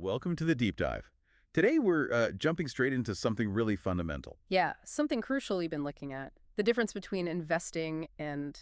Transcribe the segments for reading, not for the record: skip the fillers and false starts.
welcome to the deep dive. Today we're jumping straight into something really fundamental. Yeah, something crucial you've been looking at. The difference between investing and,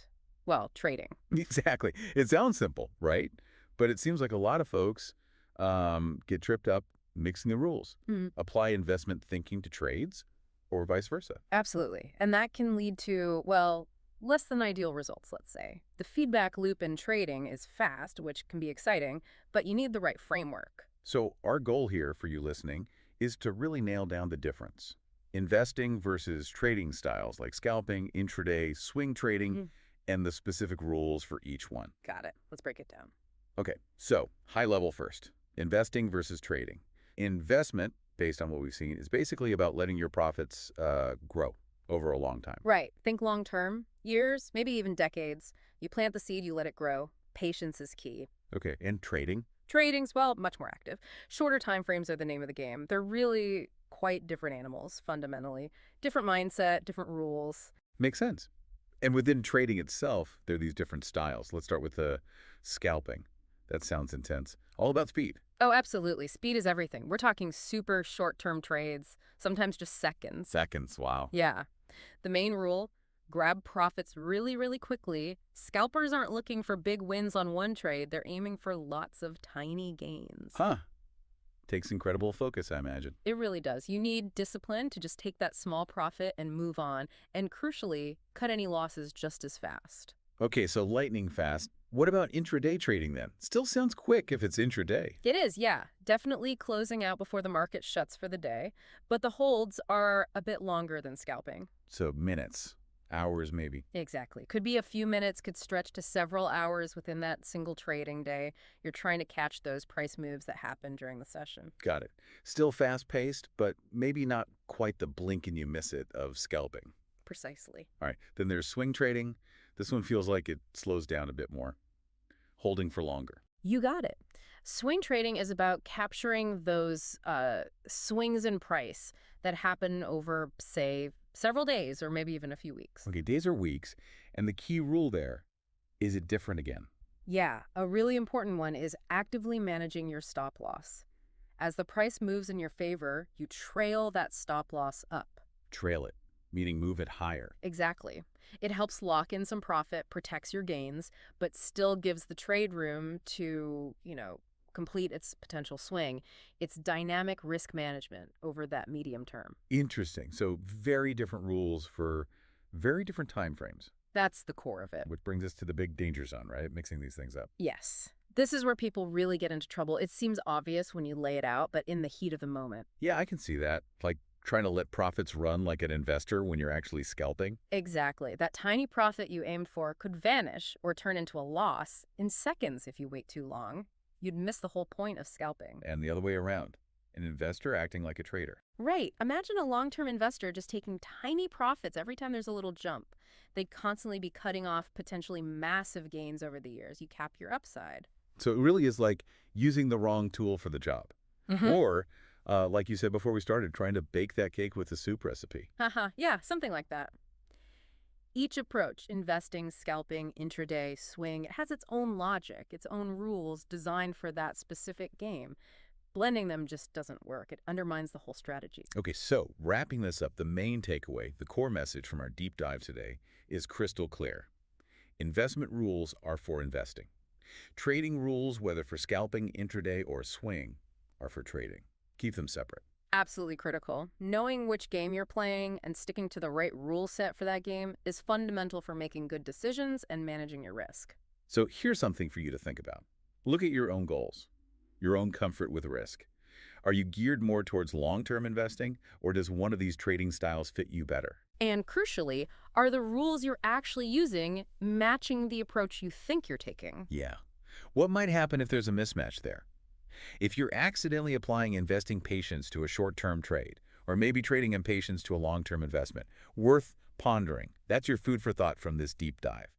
well, trading. Exactly. It sounds simple, right? But it seems like a lot of folks get tripped up mixing the rules, Mm, apply investment thinking to trades, or vice versa. absolutely. And that can lead to, well, less than ideal results, let's say. The feedback loop in trading is fast, which can be exciting, but you need the right framework. So our goal here for you listening is to really nail down the difference. Investing versus trading styles like scalping, intraday, swing trading, Mhm. and the specific rules for each one. Got it. Let's break it down. Okay, so high level first, investing versus trading. Investment, based on what we've seen, is basically about letting your profits grow over a long time. Right. Think long term, years, maybe even decades. You plant the seed, you let it grow. Patience is key. Okay, and trading Trading's, well, much more active. Shorter time frames are the name of the game. They're really quite different animals, fundamentally. Different mindset, different rules. makes sense. And within trading itself, there are these different styles. Let's start with the scalping. That sounds intense. All about speed. Oh, absolutely. Speed is everything. We're talking super short-term trades, sometimes just seconds. Seconds, wow. Yeah. The main rule, grab profits really, really quickly. Scalpers aren't looking for big wins on one trade. They're aiming for lots of tiny gains. Huh. Takes incredible focus, I imagine. It really does. You need discipline to just take that small profit and move on, and crucially, cut any losses just as fast. Okay, so lightning fast. What about intraday trading then? Still sounds quick if it's intraday. It is, yeah. Definitely closing out before the market shuts for the day, but the holds are a bit longer than scalping. So minutes, hours maybe. Exactly. Could be a few minutes, could stretch to several hours within that single trading day. You're trying to catch those price moves that happen during the session. Got it. Still fast-paced, but maybe not quite the blink and you miss it of scalping. Precisely. All right, then there's swing trading. This one feels like it slows down a bit more, holding for longer. You got it. Swing trading is about capturing those swings in price that happen over, say, several days or maybe even a few weeks. Okay, days or weeks, and the key rule there is it different again? Yeah, a really important one is actively managing your stop loss. As the price moves in your favor, you trail that stop loss up. Trail it, meaning move it higher. Exactly. It helps lock in some profit, protects your gains, but still gives the trade room to, complete its potential swing. It's dynamic risk management over that medium term. Interesting. So very different rules for very different time frames, That's the core of it. which brings us to the big danger zone, right? Mixing these things up. Yes. This is where people really get into trouble. It seems obvious when you lay it out, but in the heat of the moment. Yeah, I can see that. Like trying to let profits run like an investor when you're actually scalping. Exactly. That tiny profit you aimed for could vanish or turn into a loss in seconds if you wait too long. You'd miss the whole point of scalping. And the other way around, an investor acting like a trader. Right. Imagine a long-term investor just taking tiny profits every time there's a little jump. They'd constantly be cutting off potentially massive gains over the years. You cap your upside. So it really is like using the wrong tool for the job. Mm-hmm. Or, like you said before we started, trying to bake that cake with the soup recipe. Haha. Yeah, something like that. Each approach, investing, scalping, intraday, swing, it has its own logic, its own rules designed for that specific game. Blending them just doesn't work. It undermines the whole strategy. Okay, so wrapping this up, the main takeaway, the core message from our deep dive today is crystal clear. Investment rules are for investing. Trading rules, whether for scalping, intraday, or swing, are for trading. Keep them separate. Absolutely critical. Knowing which game you're playing and sticking to the right rule set for that game is fundamental for making good decisions and managing your risk. So here's something for you to think about. Look at your own goals, your own comfort with risk. Are you geared more towards long-term investing, or does one of these trading styles fit you better? And crucially, are the rules you're actually using matching the approach you think you're taking? Yeah. What might happen if there's a mismatch there? If you're accidentally applying investing patience to a short-term trade, or maybe trading impatience to a long-term investment, worth pondering. That's your food for thought from this deep dive.